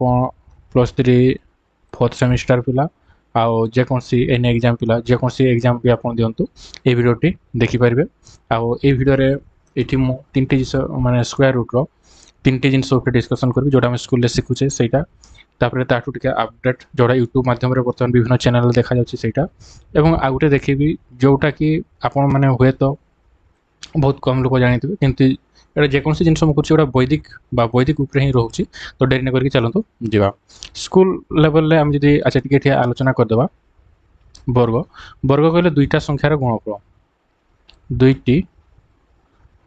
+3 4th semester पिला आउ जेकोसी an exam पिला जेकोसी एग्जाम भी आप दिंतु ये भिडियोटी देखिपारे आउ ये भिडियो ये तीन माने स्क्वायर रूट रो तीन जिनस डिस्कसन करी जोटा स्कूल शिखुचे सहीटा तापर ताठू टिके अपडेट जोड़ा यूट्यूब माध्यम बर्तमान विभिन्न चैनल देखा जाटा एवं आउ गोटे देखी जोटा कि आपण मैंने हुए तो बहुत कम लोग जानी किंतु एटा जेकोसी जिनस मुझे गोटा वैदिक उपरे ही रोचे तो डेरी न करके चलतु जा स्कूल लेवल आम जी अच्छा टे आलोचना करदे वर्ग वर्ग कहले दुईटा संख्यार गुणफल दुईटी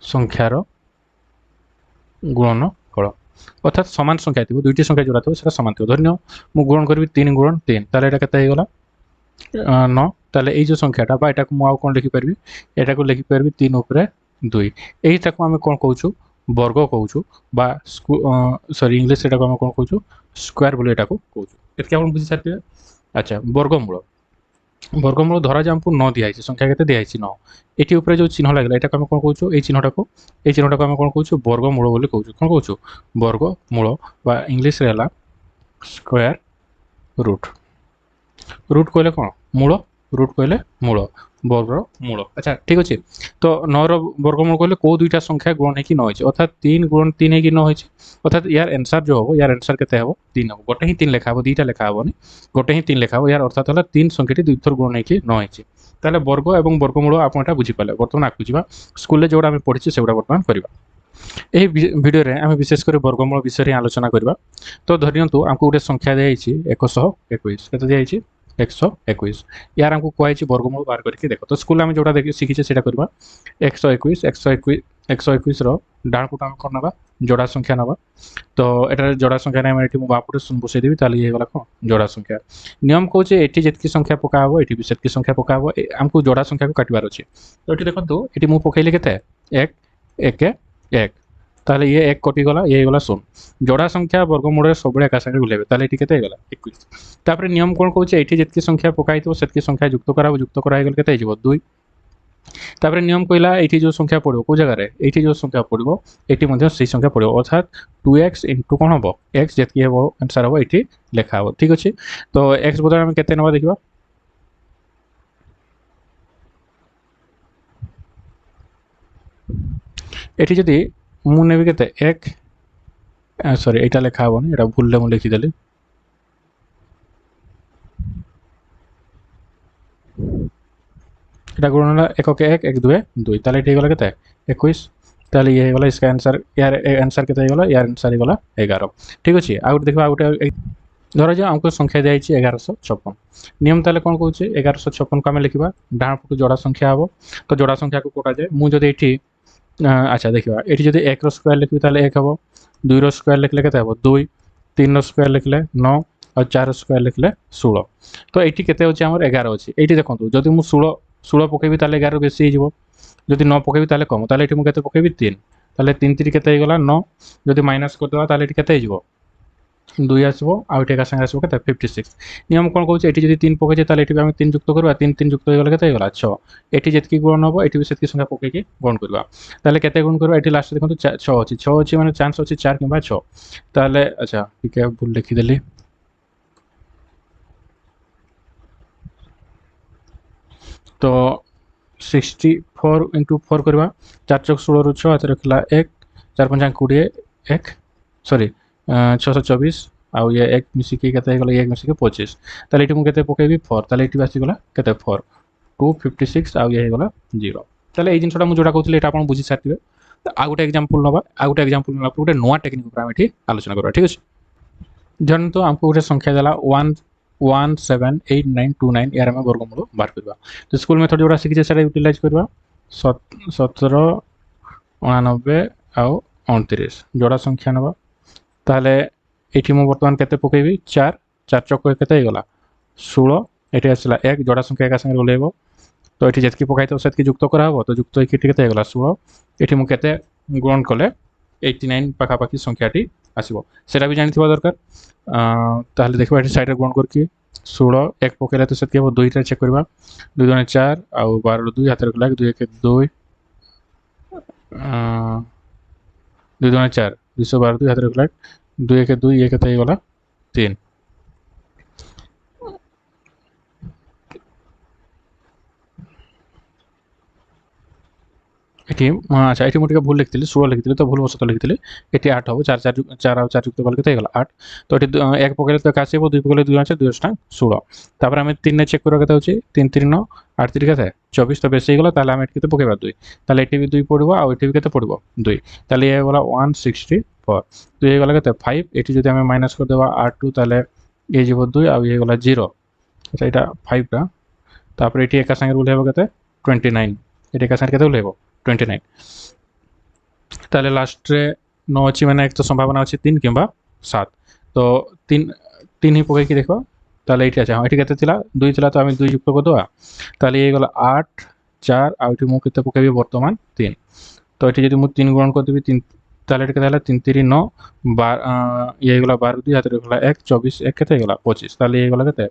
संख्यार गुणनफल अर्थात सामान संख्या थी दुईटी संख्या जोड़ा थो सामान थो धरन मु गुणन करी 3 गुणन 3 ताले एटा केते गला 9 ताले ए जो संख्याटा बा एटा को मु आ कोन लिखि परबी एटा को लिखि परबी 3 ऊपर 2 एटा को हम कोन कहउछु वर्ग कहउछु बा सॉरी इंग्लिश एटा को हम कोन कहउछु स्क्वायर बोले एटा को कहउछु एतके आपण बुझि सकते अच्छा वर्गमूल वर्गमूल धरा जाए हमको 9 दिखाई संख्या केते दिखाई 9 एटी ऊपर जो चिन्ह लागला एटा को हम कोन कहउछु ए चिन्हटा को हम कोन कहउछु वर्गमूल बोले कहउछु कोन कहउछु वर्गमूल बा इंग्लिश रे हला स्क्वायर रूट रूट कहले कोन मूल रूट कहले मूल वर्ग मूल अच्छा ठीक अच्छे तो 9 वर्गमूल कहले को दुईटा संख्या गुण है कि 9 होइछ अर्थात 3 गुण 3 है कि 9 होइछ अर्थात यार आंसर जो हो यार आंसर केते हो 3 हो गोटे ही 3 लिखा हो दुईटा लिखा होनी गोटे ही 3 लिखा हो यार अर्थात हला 3 संख्याटी दुई थर गुण है कि 9 होइछ ताले वर्ग एवं वर्गमूल आपण एटा बुझी पाले बर्तमान आकु जिबा स्कूल ले जोडा हम पढिछि सेउडा बर्तमान करबा एही वीडियो रे हम विशेष कर वर्गमूल विषय रे आलोचना करबा तो धरियंतु हमको गोटे संख्या देइछि 121 केते देइछि 121 यार हमको कहै वर्गमूल बाहर करके देखो तो स्कूल में जोड़ा देखि शिखिछे सेटा करबा 121 रो डाण पुटा हम करनबा जोड़ा संख्या नबा तो एटा जोड़ा संख्या नै एठी मु बापुटे सुन बसै देबी ताली हे गला को जोड़ा संख्या नियम कहूचे एठी जेतकी संख्या पकाबो एठी भी सेतकी संख्या पकाबो हमको जोड़ा संख्या को काटिबार अछि तो एठी देखंतु एठी मु पकैले केते 1 1 1 ताले ये 1 कटि गला ये गला 0 जोड़ा संख्या वर्गमूल रे सबले एका संगे गुलेबे ताले एठी केते गला 21 तापर नियम कोन कहूचे एठी जेतकी संख्या पकाइतो सेतकी संख्या युक्त करा गेल केते हिजबो 2 तापर नियम कहला एठी जो संख्या पड़ो को जगह रे एठी जो संख्या पड़ो एठी मध्ये सही संख्या पड़ो अर्थात 2x * कोन हबो x जेतकी हबो आंसर हबो एठी लेखा हबो ठीक अछि तो x बदल हम केते नबा देखिबा एठी जदी मु नेबी केते 1 सॉरी एटा लेखा हबो एटा भूल ले मु लिखि देली एटा गुणन 1 के 1 1 2 2 ताले एठी गला केते 21 ताले ये गला इसका आंसर यार आंसर केते गला यार आंसर गला 11 ठीक अछि आ गुटे देखबा गुटे धरा जा हमको संख्या देइ छि 1156 नियम ताले कोन कहूचे 1156 को हम लिखिबा डाण पटु जोड़ा संख्या हबो तो जोड़ा संख्या को कोटा जाय मु जदि एठी अच्छा देखिबा एठी जदि 1 रो स्क्वायर लिखबी ताले 1 हबो 2 रो स्क्वायर लिखले केते हबो 2 3 रो स्क्वायर लिखले 9 और 4 रो स्क्वायर लिखले 16 तो एठी केते होचे हमर 11 अछि एठी देखंतु जदि मु 16 पकेबी ताले 11 बेसी हिजबो जदि 9 पकेबी ताले कम ताले एठी मु केते पकेबी 3 ताले 3 3 केते गला 9 जदि माइनस कर देबा ताले एठी केते हिजबो 2 आसबो आ एठी का संगे आसबो केते 56 नियम कोन कहूचे एठी जदि 3 पके जे ताले एठी हम 3 युक्त करबा 3 3 युक्त हो गला केते गला 6 एठी जेतकी गुण हबो एठी भी सेतकी संख्या पके के गुण करबा ताले केते गुण करबा एठी लास्ट देखंतु 6 अछि माने चांस अछि 4 किबा 6 ताले अच्छा ठीक है भूल लिखि देली तो 64 * 4 करबा 4 चौक 16 रु 6 हाथ रखला 1 4 5 20 1 सॉरी 624 आ ये 1 मिसी के केते गला 1 मिसी के 25 ताले एठी मु केते पकेबी 4 ताले एठी आसी गला केते 4 256 आ ये गला 0 ताले ए जिनसटा मु जोडा कहतले एटा आपण बुझी साथिबे आ गुटे एग्जांपल नबा आ गुटे एग्जांपल नला गुटे नोआ टेक्निक ऊपर हम एठी आलोचना करबा ठीक अछि जन तो हमको गुटे संख्या देला 1178929 यार में वर्गमूल बाहर करबा तो स्कूल मेथड जोड़ा शिखिछे सेटा यूटिलाइज करबा 17 89 आ 29 जोड़ा संख्या नबा ताले एठी मु वर्तमान केते पकेबी 4 4 चौक केते गला 16 एठी आसला 1 जोड़ा संख्या का संगे रोलेबो तो एठी जेतकी पकाइतो सेतकी युक्त करा हबो तो युक्त एठी केते गला 16 एठी मु केते गुणन कले 89 पाखा पाखी संख्याटी आसीबो सेटा भी जानि थिबा दरकार ताहले देखबा एठी साइड रे गुण करके 16 1 पकेला तो सेतकी हबो 2 टा चेक करबा 2 2 4 आ 12 2 हाथ रखला 2 1 2 2 2 4 212 2 हाथ रखला 2 1 2 ये केते गला 3 এটি আচ্ছা এটি মোটিকে ভুল লিখিଥିଲି 16 লিখিଥିଲି তো ভুলবশত লিখিଥିଲି এটি 8 হবে 4 4 4 ଆଉ 4 যুক্ত কলে কেତେ ହେଇଗଲା 8 তো এটি 1 পকাইলে তো একা আসিব 2 পকাইলে 2 আছে 2 * 16 তারপরে আমি 3 নে চেক করা কেতে হচ্ছে 3 3 9 8 3 কেতে 24 তো বেশি ହେଇଗଲା তাহলে আমি এটি কেতে পকাইবা 2 তাহলে এটি भी 2 পড়িব আর এটি भी কেতে পড়িব 2 তাহলে এই হলা 164 তো এই গলা কেতে 5 এটি যদি আমি মাইনাস করে দেবা r2 তাহলে এই যাব 2 আর এই গলা 0 আচ্ছা এটা 5 টা তারপরে এটি একা সঙ্গে রুল হবে কেতে 29 এটি একা সঙ্গে কেতে রুল হবে 29 তাহলে লাস্টে 9 ଅଛି মানে এক তো সম্ভাবনা আছে 3 কিংবা 7 তো 3 3 হি পকাই কি দেখো তাহলে এইটা আছে এটি কেতে ଥିଲା 2 ଥିଲା তো আমি 2 যুক্ত করে দেবা তাহলে এই গলা 8 4 আর এটি মু কেতে পকাইবি বর্তমান 3 তো এটি যদি মু 3 গুণ করে দেবি 3 তাহলে এটি কেতে হলা 3 3 9 12 এই গলা 12 2 হাতে গলা 1 24 1 কেতে গলা 25 তাহলে এই গলা কেতে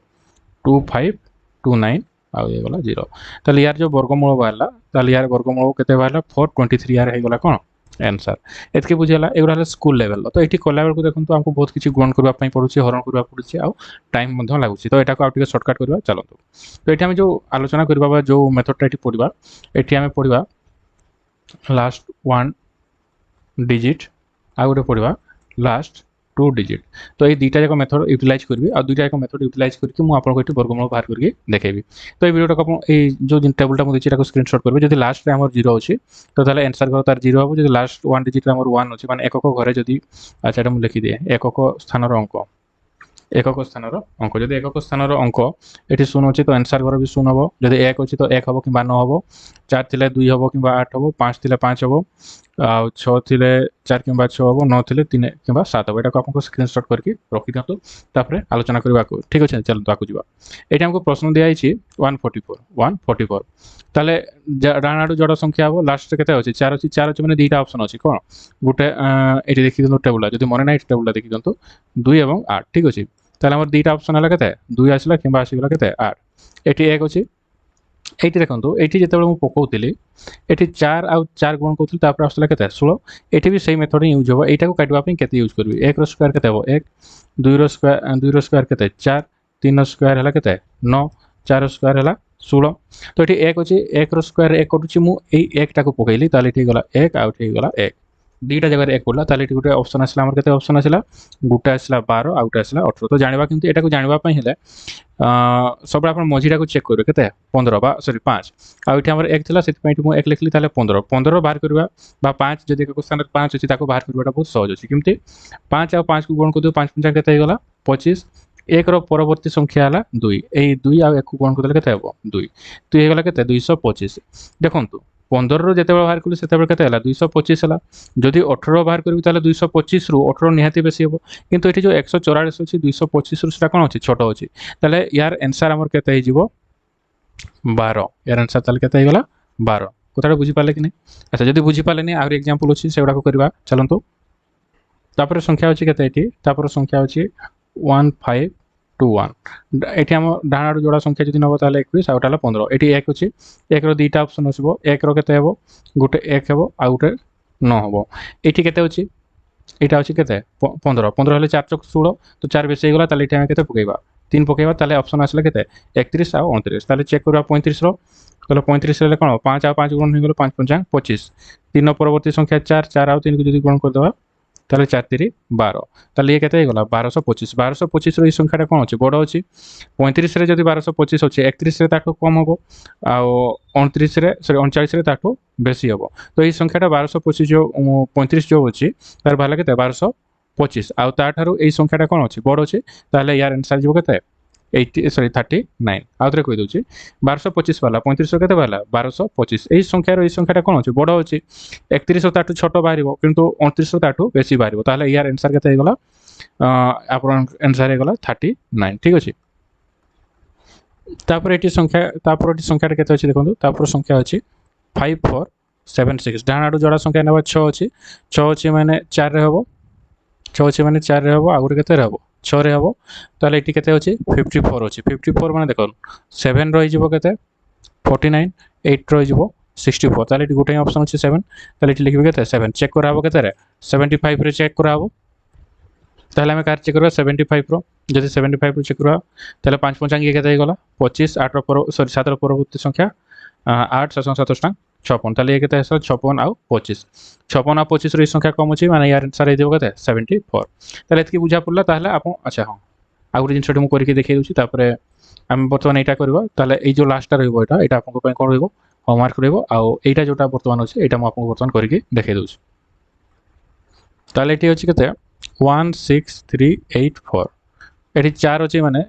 2529 ଆଉ এই গলা 0 তাহলে ইয়ার যে বর্গমূল বাহারলা তাহলে ইয়ার বর্গমূল কেতে বাহারলা 423 ইয়ার হই গলা কোন आंसर एतके बुझेला एगुरा हला स्कूल लेवल तो एठी कोला बेल को देखन तो हमको बहुत किछि गुण करबा पई पड़ुछि हरण करबा पड़ुछि आ टाइम मध्य लागुछि तो एटा को आउट के शॉर्टकट करबा चलो तो एठी हम जो आलोचना करबा बा जो मेथड टा एठी पढिबा एठी हम पढिबा लास्ट 1 डिजिट आ गोटे पढिबा लास्ट 2 डिजिट तो ये दुईटा जाक मेथड यूटिलाइज करी आ दुईटा जाक मेथड यूटिलाइज करके मु आपन को एठी वर्गमूल बाहर करके देखेबी तो ये वीडियो को ए जो टेबलटा मु देछि एटा को स्क्रीनशॉट करबे जदि लास्ट रे हमर 0 अछि तो ताले आंसर कर तार 0 हो जदि लास्ट 1 डिजिट रे हमर 1 अछि माने एकक घरे जदि अच्छा एटा मु लिखि दिए एकक स्थान रो अंक एकक स्थान रो अंक जदि एकक स्थान रो अंक एठी 0 अछि तो आंसर घर भी 0 हबो जदि 1 अछि तो 1 हबो कि 9 हबो 4 थिले 2 हबो कि 8 हबो 5 थिले 5 हबो आ 6 थिले 4 कि 6 हबो 9 थिले 3 कि 7 हबो एटा को आपन स्क्रीनशॉट करके रखि दियंतु तापरे आलोचना करबा को ठीक अछि चलो ताकू जिबा एटा हमको प्रश्न दिया आइछि 144 ताले डानाडू जड़ संख्या हबो लास्ट केते अछि 4 अछि 4 अछि माने दुईटा ऑप्शन अछि कोन गुटे एटी देखि दियंतु टेबुल जदि मने नै टेबुल देखि दियंतु 2 एवं 8 ठीक अछि ताले हमर दुईटा ऑप्शन हला केते 2 आसिला किबा आसी गेला केते 8 एटी 1 अछि एटी देखंतु एटी जेतेबेले मु पकोउतिली एटी 4 आ 4 गुण करथि तापर आसला केते 16 एटी भी सेही मेथड यूज होबो एटा को काटबा पे केते यूज करबी 1 रो स्क्वायर केते हो 1 2 रो स्क्वायर केते 4 3 रो स्क्वायर हला केते 9 4 रो स्क्वायर हला 16 तो एटी 1 अछि 1 रो स्क्वायर 1 कटुछि मु एई 1 टा को पकैली ताले एटी गला 1 आ एटी गला 1 दुईटा जगह 1 पड़ला ताले एटी गुटे ऑप्शन आसला हमर केते ऑप्शन आसला गुटा आसला 12 आ गुटा आसला 18 तो जानिबा किंतु एटा को जानिबा पई हेले सब आपण मझीटा को चेक करियो केते 15 बा सॉरी 5 आ एठी हमर 1 थिला सेति पॉइंट मु 1 लिखली ताले 15 बाहर करबा बा 5 जदि को स्थान 5 अछि ताको बाहर करबाटा बहुत सहज अछि किमति 5 आ 5 को गुण कर दियो 5 5 केते हेगला 25 एक रो परवर्ती संख्या हला 2 एई 2 आ 1 को गुण कर देले केते हेबो 2 तो हेगला केते 225 देखंतु 15 रो जेते बाहर कलु सेते बेर केते हला 225 हला जदि 18 बाहर करबी ताले 225 रो 18 निहाती बेसी हेबो किंतु एठी जो 144 अछि 225 रो सेटा कोन अछि छोटो अछि ताले यार आंसर हमर केते हे जिवो 12 यार आंसर ताले केते हेगला 12 कोताडा बुझी पाले कि नै अच्छा जदि बुझी पाले नै आउर एग्जांपल अछि सेवडा को करबा चलंतु तापर संख्या अछि केते एठी तापर संख्या अछि 1521 एठी हम डानाडू जोड़ा संख्या जदि नबो ताले 21 आ उठाला 15 एठी 1 अछि 1 रो दुईटा ऑप्शन असबो 1 रो केते हेबो गुटे 1 हेबो आ गुटे 9 हेबो एठी केते अछि एटा अछि केते 15 15 हले 4 चक 16 तो 4 बेसी हे गला ताले एठी हम केते पकेबा 3 पकेबा ताले ऑप्शन आसला केते 31 आ 29 ताले चेक करबा 35 रो ताले 35 रे कोन 5 आ 5 गुण हे गेलो 5 5 25 3 परवर्ती संख्या 4 4 आ 3 को जदि गुण कर देबा ताले 4 3 12 ताले ये केते हे गला 1225 रो ई संख्याटा कोन अछि बडो अछि 35 रे जदि 1225 अछि 31 रे ताठो कम होबो आ 29 रे सॉरी 39 रे ताठो बेसी होबो तो ई संख्याटा 1225 जो 35 जो अछि तार भाला केते 1225 आ ताठारो ई संख्याटा कोन अछि बडो अछि ताले यार आंसर जो केते 39 आउतरे कहि दोछि 1225 वाला 35 केते वाला 1225 एई संख्यार एई संख्याटा कोन अछि बडो अछि 31 ताठू छोटो बाहरिबो किंतु 29 ताठू बेसी बाहरिबो ताले यार आंसर केते हे गला आपन आंसर हे गला 39 ठीक अछि तापर एटी संख्याटा केते अछि देखंतु तापर संख्या अछि 5476 डानाडू जोड़ा संख्या नेबा 6 अछि 6 अछि माने 4 रे हबो 6 अछि माने 4 रे हबो आ गुटे केते रे हबो 6 रे हबो ताले एटी केते अछि 54 अछि 54 माने देखन 7 रहि जिवो केते 49 8 रहि जिवो 64 ताले एटी गुटे ऑप्शन अछि 7 ताले एटी लिखबे केते 7 चेक कराबो केते रे 75 रे चेक कराबो তাহলে আমি কার চেক করবা 75 रो যদি 75 रो চেক করবা তাহলে 5 5 ইয়ে কেতে হইগলা 25 8 रो সরি 7 रो পরবর্তী সংখ্যা 8 7 7 56 তাহলে ইয়ে কেতে আসলে 56 ଆଉ 25 56 ଆଉ 25 रो এই সংখ্যা কম ଅଛି মানে ইয়ার आंसर ହେଇଯିବ কেতে 74 তাহলে এতকি বুঝা পড়লা তাহলে আপন আচ্ছা হ্যাঁ ଆଉ ଗୋଟେ ଜିନିଷଟି ମୁଁ କରିକି ଦେଖେଇ ଦଉଛି ତାପରେ ଆମେ ବର୍ତ୍ତମାନ ଏଇଟା କରିବା ତାହେଲେ ଏଇ ଯୋଉ ଲାଷ୍ଟଟା ରହିବ ଏଇଟା ଆପଣଙ୍କ ପାଇଁ କ'ଣ ରହିବ ହୋମୱାର୍କ ରହିବ ଆଉ ଏଇଟା ଯୋଉଟା ବର୍ତ୍ତମାନ ଅଛି ଏଇଟା ମୁଁ ଆପଣଙ୍କୁ ବର୍ତ୍ତମାନ କରିକି ଦେଖେଇ ଦଉଛି ତାହେଲେ ଏଠି ଅଛି କେତେ 16384 ଏଠି 4 ଅଛି ମାନେ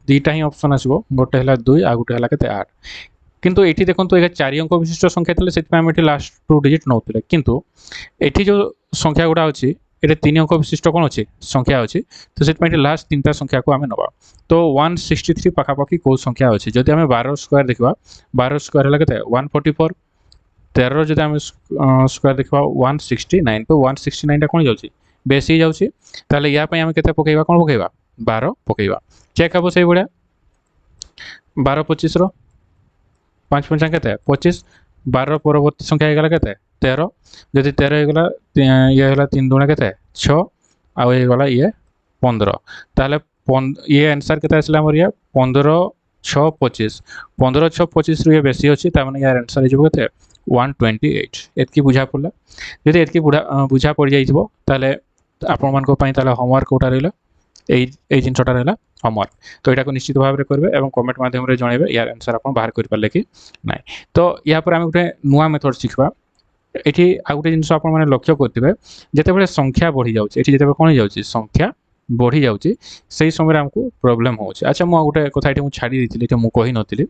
ଦୁଇଟା ହିଁ ଅପସନ୍ ଆସିବ ଗୋଟେ ହେଲା 2 ଆଉ ଗୋଟେ ହେଲା କେତେ 8 কিন্তু এটি দেখুন এটা 4 অঙ্ক বিশিষ্ট সংখ্যা ଥିଲେ ସେଥିପାଇଁ ଆମେ ଏଠି ଲାଷ୍ଟ 2 ଡିଜିଟ୍ ନେଉଥିଲେ କିନ୍ତୁ ଏଠି ଯୋଉ ସଂଖ୍ୟା ଗୁଡ଼ା ଅଛି এটা 3 অঙ্ক বিশিষ্ট কোন আছে সংখ্যা আছে তো ସେଥିପାଇଁ ଏଠି ଲାଷ୍ଟ 3টা ସଂଖ୍ୟାକୁ ଆମେ ନେବା তো 163 ପାଖାପାଖି କୋଉ ସଂଖ୍ୟା ଅଛି ଯଦି ଆମେ 12 ସ୍କୋୟାର ଦେଖିବା 12 ସ୍କୋୟାର ହେଲା କେତେ 144 13 ଯଦି ଆମେ ସ୍କୋୟାର ଦେଖିବା 169 তো 169 ଟା কোন যাଉଛି বেশি যাଉଛି তাহলে ইয়া ପାଇଁ ଆମେ କେତେ ପକେଇବା কোন ପକେଇବା 12 ପକେଇବା ଚେକ୍ ହେବ ସେଇ ଭଳିଆ 12 25 ର 5 5 କେତେ 25 12 পরবর্তী সংখ্যা ହେଇଗଲା କେତେ 13 যদি 13 ହେଇଗଲା ଇଏ ହେଲା 3 ଦୁଣା କେତେ 6 ଆଉ ହେଇଗଲା ଇଏ 15 ତାହେଲେ ଇଏ आंसर କେତେ ଆସିଲା ଆମର ଇଏ 15 6 25 15 6 25 ରୁ ଇଏ ବେଶୀ ଅଛି ତା ମାନେ ইয়ার आंसर ହେଇଯିବ କେତେ 128 এতকি বুঝা পড়লা যদি এতকি বুঝা পড়ি যাইতিবো তাহলে ଆପଣମାନଙ୍କ ପାଇଁ ତାହେଲେ ହୋମୱାର୍କ କୋଉଟା ରହିଲା এই জিনিসটা ରହିଲା হোমওয়ার্ক তো এটাকে নিশ্চিত ভাবে করবে এবং কমেন্ট মাধ্যমে জনাইবে ইয়ার आंसर আপন বাহার করি পারলে কি নাই তো ইয়া পরে আমি গোটে নুয়া মেথড শিখবা এটি আর গোটে জিনিস আপন মানে লক্ষ্য করতিবে যেতেবেলে সংখ্যা বঢ়ি যাଉଛି এটি যেতেবেলে কোন যাଉଛି সংখ্যা বঢ়ি যাଉଛି সেই সময় আমকু প্রবলেম হচ্ছে আচ্ছা মু গোটে কথা এটি মু ছাড়ি দিছিলি এটি মু কহি নতিলি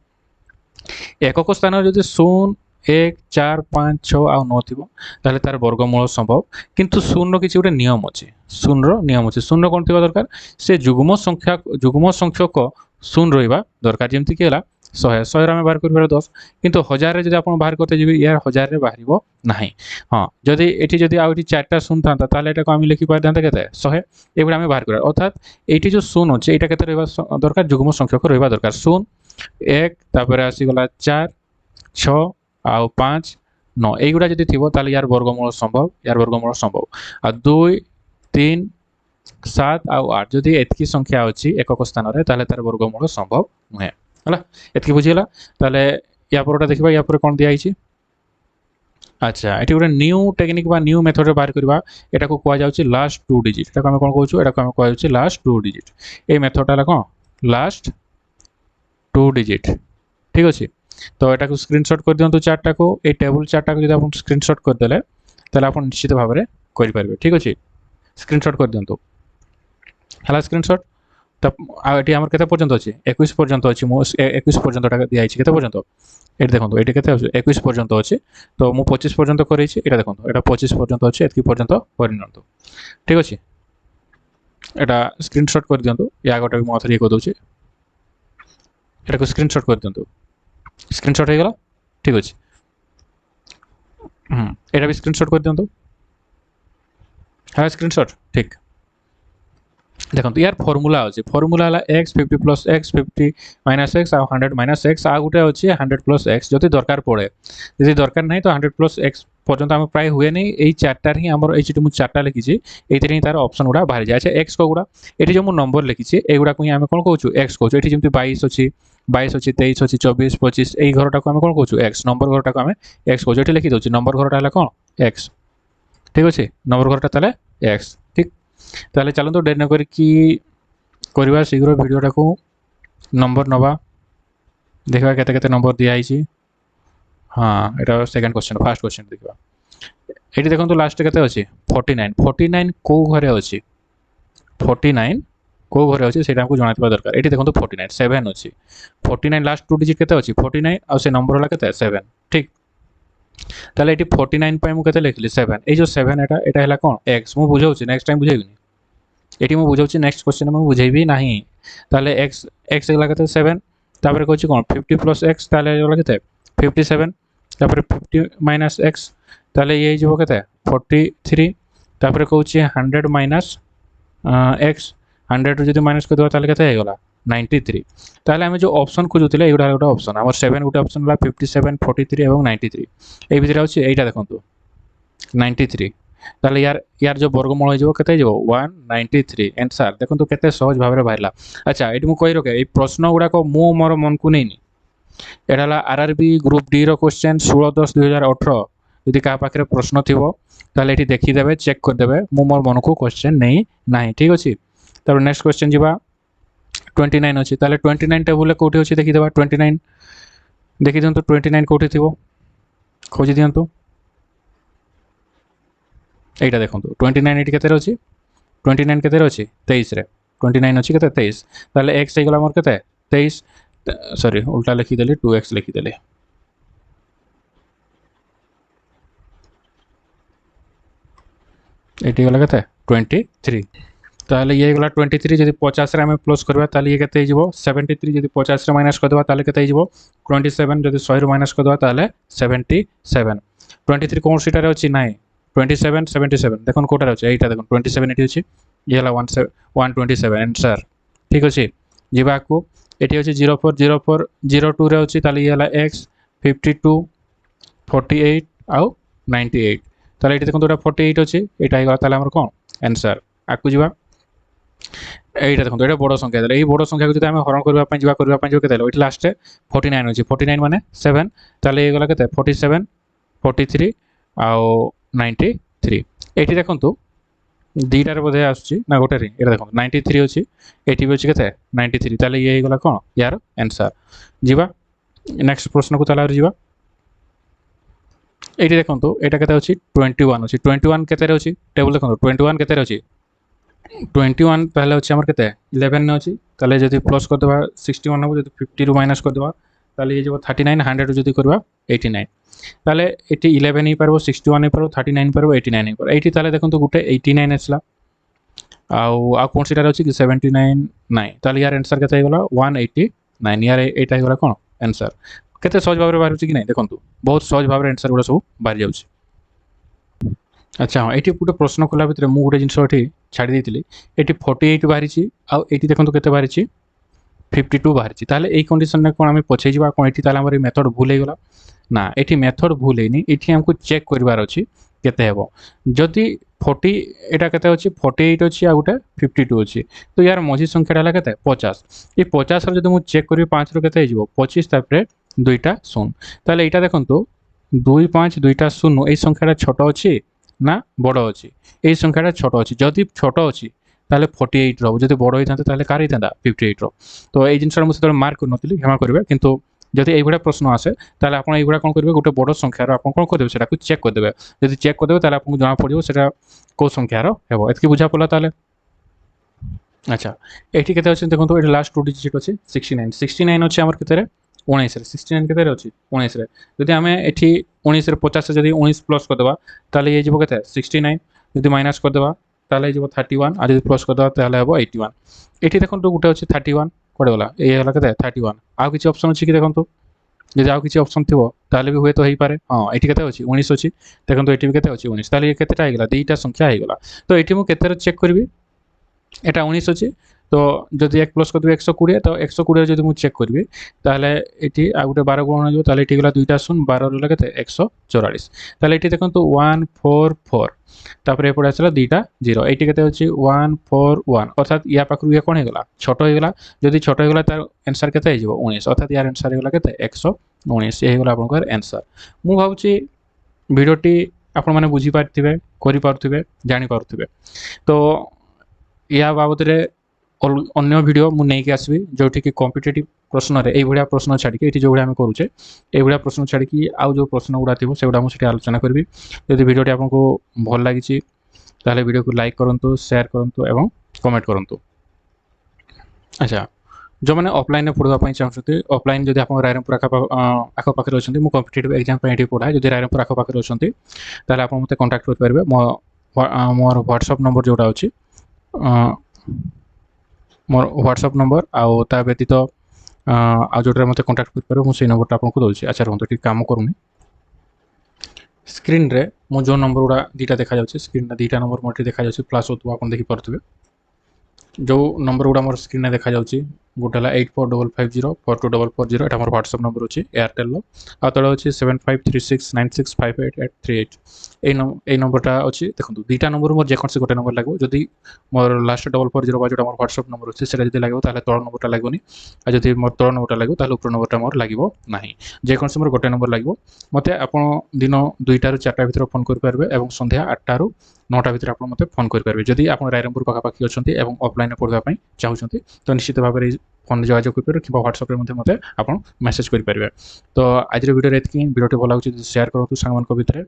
একক স্থান যদি 0 1 4 5 6 ଆଉ 9 ଥିବ ତାହେଲେ ତାର ବର୍ଗମୂଳ ସମ୍ଭବ କିନ୍ତୁ 0 ର କିଛି ଗୋଟେ ନିୟମ ଅଛି 0 ର ନିୟମ ଅଛି 0 କୋନ ଥିବା ଦରକାର ସେ ଯୁଗ୍ମ ସଂଖ୍ୟକ 0 ରହିବା ଦରକାର ଯେମିତି କି ହେଲା 100 100 ରେ ଆମେ ବାହାର କରିବାର 10 କିନ୍ତୁ 1000 ରେ ଯଦି ଆପଣ ବାହାର করতে ଯିବେ ইয়ার 1000 ରେ বাহারিব ନାହିଁ ହଁ যদি এটি যদি ଆଉ এটি চারটা 0 থান্তা তাহলে এটাকে আমি লিখি পারতান্তা কেতে 100 এগুলা আমি বাহার করা অর্থাৎ এইটি যে 0 আছে এটা কেতে ରହିବା দরকার যুগ্ম সংখ্যক ରହିବା দরকার 0 1 তারপরে আসি গলা 4 6 ଆଉ 5 9 এইগুলা যদি থিব তাহলে ইয়ার বর্গমূল সম্ভব আর 2 3 7 ଆଉ 8 যদি এতকি সংখ্যা আছে একক স্থাନରେ তাহলে তার বর্গমূল সম্ভব নহে হলা এতকি বুঝিলা তাহলে ইয়া পরটা দেখিবা ইয়া পরে কোন দিয়া আইছি আচ্ছা এটি গোটে নিউ টেকনিক বা নিউ মেথড বাহার করিবা এটাকে কোয়া যাচ্ছে লাস্ট 2 ডিজিট এটাকে আমি কোন কইছো এটাকে আমি কোয়া যাচ্ছে লাস্ট 2 ডিজিট এই মেথডটা হলো কোন লাস্ট 2 ডিজিট ঠিক আছে তো এটাকে স্ক্রিনশট করে দিয়ন্তু চার্টটাকে এই টেবল চার্টটাকে যদি আপনি স্ক্রিনশট করে দেলে তাহলে আপনি নিশ্চিত ভাবে করি পারবে ঠিক আছে স্ক্রিনশট করে দিয়ন্তু হলা স্ক্রিনশট তো এটি আমার কেতে পর্যন্ত আছে 21 পর্যন্ত আছে মো 21 পর্যন্ত টাকা দিয়া আছে কেতে পর্যন্ত এটি দেখুন এটি কেতে আছে 21 পর্যন্ত আছে তো মো 25 পর্যন্ত করেছি এটা দেখুন এটা 25 পর্যন্ত আছে এতকি পর্যন্ত করে নিয়ন্তু ঠিক আছে এটা স্ক্রিনশট করে দিয়ন্তু ইয়া গোটা মো আথরি কই দউছি এটাকে স্ক্রিনশট করে দিয়ন্তু স্ক্রিনশট হয়ে গেল ঠিক আছে এটা भी স্ক্রিনশট করে দিয়ন্তু হ্যাঁ স্ক্রিনশট ঠিক দেখুন ইয়ার ফর্মুলা আছে ফর্মুলা হলা x 50 plus x 50 minus x আর 100 মাইনাস x আর গোটে আছে 100 প্লাস x যদি দরকার পড়ে যদি দরকার নাই তো 100 প্লাস x পর্যন্ত আমি প্রায় হুয়ে নেই এই চারটার হি আমার এই যেটি মু চারটা লিখিছি এইতিরে হি তার অপশন গুড়া বাহারি যায় আচ্ছা x কোগুড়া এটি যে মু নম্বর লিখিছি এইগুড়াকে হি আমি কোন কହୁଛୁ x কହୁଛୁ এটি যেমতি 22 ଅଛି 23 ଅଛି 24 25 এই ঘরটাকে আমি কোন কହୁଛୁ x নম্বর ঘরটাকে আমি x কହୁଛୁ এটি লিখি দউছি নম্বর ঘরটা হলা কোন x ঠিক আছে নম্বর ঘরটা তাহলে x ঠিক তাহলে চলন্তু ডেরি ন করি কি করিবা শীঘ্র ভিডিওটাকে নম্বর নবা देखा केते केते नंबर दिया आइछि हां एटा सेकंड क्वेश्चन फर्स्ट क्वेश्चन देखबा एटी देखंतु लास्ट केते अछि 49 49 को घरे अछि 49 को घरे अछि सेटा हमकु जणातिबा दरकार एटी देखंतु 49 7 अछि 49 लास्ट 2 डिजिट केते अछि 49 आ से नंबर होला केते 7 ठीक তাহলে এটি 49 পাই মু কেতে লিখলি 7 এই যে 7 এটা হলা কোন x মু বুঝাউছি নেক্সট টাইম বুঝাইবিনি এটি মু বুঝাউছি নেক্সট क्वेश्चन মু বুঝাইবি नाही তাহলে x হলা কেতে 7 তারপরে কইছি কোন 50 প্লাস x তাহলে হলা কেতে 57 তারপরে 50 মাইনাস x তাহলে এই যাব কেতে 43 তারপরে কইছি 100 মাইনাস x 100 যদি মাইনাস করে দেবা তাহলে কেতে হয়ে গলা 93 তাহলে আমি যে অপশন খুঁজুতিলে এইটা একটা অপশন আমার 7 গোটে অপশন হলা 57 43 এবং 93 এই ভিতরে আছে এইটা দেখুন তো 93 তাহলে ইয়ার जो वर्गमूल हो केते हो 193 आंसर देखो तो केते सहज भाव रे बाहरला। अच्छा एटी मु कहि रखे ए प्रश्न गुडा को मु मोर मन को नहीं एटा ला आरआरबी ग्रुप डी रो क्वेश्चन 16/10/2018 यदि का पाखरे प्रश्न थिबो ताले एटी देखि देबे चेक कर देबे मु मोर मन को क्वेश्चन नहीं नाही ठीक अछि। तब नेक्स्ट क्वेश्चन जिबा 29 अछि ताले 29 टेबल कोठी अछि देखि देबा 29 देखि दियंतु 29 कोठी थिबो खोजि दियंतु एटा देखंतु 29 एटी केते अछि 29 केते अछि 23 रे 29 अछि केते 23 ताले x हे गला मोर केते 23 सॉरी उल्टा लिखि देली 2x लिखि देली एटी गला केते 23 ताले ये गला 23 जदि 50 रे हम प्लस करबा ताले ये केते हिजबो 73 जदि 50 रे माइनस कर देबा ताले केते हिजबो 27 जदि 100 रे माइनस कर देबा ताले 77 23 कोन सीटा रे अछि नाही 27 77 देखन कोटा रे अछि एटा देखन 27 एटी अछि ये हला 127 आंसर ठीक अछि जिबा को एटी अछि 0404 02 रे अछि ताले ये हला x 52 48 आउ 98 ताले एटी देखन तो 48 अछि एटा हिगला ताले हमर कोन आंसर आकु जिबा এইটা দেখুন এটা বড় সংখ্যা তাহলে এই বড় সংখ্যাকে যদি আমি হরণ করিবা পাই কেতে হলো এটি লাস্টে 49 আছে 49 মানে 7 তাহলে এইগুলা কেতে 47 43 আও 93 এটি দেখুন তো দুইটার বোধে আসছে না গোটারে এটা দেখুন 93 আছে এটি বি আছে কেতে 93 তাহলে এই এইগুলা কোন ইয়ার आंसर জিবা নেক্সট প্রশ্নকু তাহলে আর জিবা এটি দেখুন তো এটা কেতে আছে 21 আছে 21 কেতে আছে টেবল দেখুন 21 কেতে আছে 21 पहले अच्छे आमर केते 11 ने अछि ताले जदि प्लस कर देबा 61 नबो जदि 50 रु माइनस कर देबा ताले ये जब 39 100 जदि करबा 89 ताले एटी 11 ही परबो 61 ही परबो 39 परबो 89 ही परबो एटी ताले देखन तो गुटे 89 असला आ कोन सीटा अछि कि 79 नाही ताले यार आंसर केते गला 189 यार एटा गला कोन आंसर केते सहज भाबरे बाहर कि नाही देखन तो बहुत सहज भाबरे आंसर गुडा सब बाहर जाउछि। अच्छा हाँ ये गोटे प्रश्न कला भितर मुझे गोटे जिन छाड़ी देती ये 48 बाहरी आउ ये देखो के बाहरी 52 बाहरी ताले ये कंडीशन कौन आम पछे जा कौन ये आम मेथड भूल होगा ना ये मेथड भूल है ये आमको चेक करार अच्छी केते हेबो जदि 40 एटा केते अछि 48 अछि आ गोटे 52 अछि तो यार मझी संख्याटा हला केते 50 ये 50 रो जदि मु चेक करबी 5 रो केते हिजबो 25 तापरे दुईटा शून्य ताले एटा देखंतु 2 5 दुईटा शून्य ए संख्याटा छोट अछि ना बड़ अच्छी यही संख्याटा छोट अच्छी जदि छोट अच्छी ताले 48 रो जदि बड़ होता ताले कार होता 58 रो तो ये जिनसा मुझे मार्क कर क्षमा करेंगे किंतु जदि ये प्रश्न आसे ताले आपण एगुड़ा कौन करेंगे गोटे बड़ संख्यार आप कौन करदेवे सेटा चेक करदेवे जदि चेक करदेवे ताले आपको जना पड़ो सेटा को संख्यार हेबो एतकी बुझा पड़ला ताले। अच्छा एठी केते अछि देखंतु एठी लास्ट टू डिजिट अछि 69 69 अछि हमर केते रे 19 रे 69 केते रे अछि 19 रे जदि हमें एठी 19 रे 50 जदि 19 प्लस कर देबा ताले ये जिवो केते 69 जदि माइनस कर देबा ताले जिवो 31 आ जदि प्लस कर देबा ताले हेबो 81 एठी देखंतु गुटे अछि 31 कोडे वाला ए हला केते 31 आ किछि ऑप्शन अछि कि देखंतु जदि आ किछि ऑप्शन थिबो ताले भी हुए तो हेई पारे हां एठी केते अछि 19 अछि देखंतु एठी भी केते अछि 19 ताले ये केतेटा हेगला दुईटा संख्या हेगला तो एठी मु केते रे चेक करबी एटा 19 अछि तो जदि 1 प्लस कर दे 120 तो 120 जदि मु चेक करबी ताले एठी आ गुटे 12 गुण हो ताले एठी गला दुईटा शून्य 12 रो लगते 144 ताले एठी देखंतु 144 तापरे एपडे आसला दुईटा 0 एठी केते अछि 141 अर्थात या पाखरु या कोन हेगला छोट हेगला जदि छोट हेगला तार आंसर केते हे जिवो 19 अर्थात यार आंसर हेगला केते 119 ये हेगला आपनकर आंसर मु भाबुची वीडियोटी आपण माने बुझी पारथिबे करि पारथिबे जानि पारथिबे तो या बाबत रे अन्य वीडियो मु नहीं के आसबी जोठी कि कॉम्पिटिटिव प्रश्न रे ए भलिया प्रश्न छाडी के एठी जो भलिया हम करूचे ए भलिया प्रश्न छाडी कि आउ जो प्रश्न गुडा थिबो सेगुडा मु सेठी आलोचना करबी यदि वीडियोटी आपनको भल लागिछि ताले वीडियो को लाइक करंतु शेयर करंतु एवं कमेंट करंतु। अच्छा जो मैंने ऑफलाइन में पढ़वा पई चाहछथि ऑफलाइन जदि आपण रायरमपुर आखो पाखरे अछंती मु कॉम्पिटिटिव एग्जाम पई एठी पढाय जदि रायरमपुर आखो पाखरे अछंती ताले आपण मते कांटेक्ट कर परबे मोर व्हाट्सएप नंबर जोडा अछि मोर व्हाट्सएप नंबर आउ ता व्यतीत आ जोटा मते कांटेक्ट कर परबे मु से नंबर आपको दोछि। अच्छा रहंतो कि काम करूनी स्क्रीन रे मु जो नंबर उडा दीटा देखा जाउछि स्क्रीन रे दीटा नंबर मोटी देखा जाउछि प्लस होतो आपण देखि परथबे जो नंबर उडा मोर स्क्रीन रे देखा जाउछि गोटे है 8455042440 एटा मोर व्हाट्सएप नंबर अच्छी एयरटेल आ तले अच्छी 7536965838 এই নম্বরটা अच्छी देखो दुईटा नंबर मोर जेकोसी गोटे नंबर लगे जदि मोर लास्ट 440 जो मोर व्हाट्सएप नंबर अच्छे से लगे ताहले तल नंबरटा लगोनी आ जदि मोर तल नंबरटा लगे ताहले ऊपर नंबरटा मोर लगिबो नाही जेकोसी मोर गोटे नंबर लगिबो मते आपण दिन 2टा रु 4टा भितर फोन कर पारबे एवं संध्या 8टा रु 9टा भितर आपण मते फोन कर पारबे जदि आपण रायरंगपुर पाखापाखि अछंती एवं ऑफलाइन पढ़वा पई चाहुचंती तो निश्चित भाव में फोन जोगाजोग कर कि व्हाट्सएप मते आप मेसेज करेंगे तो आज वीडियो एतकी वीडियो भल लगे शेयर करूँ सांग भितर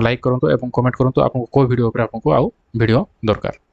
लाइक करूँ और कमेंट करूँ आपको कौ वीडियो आपको आउ वीडियो दरकार।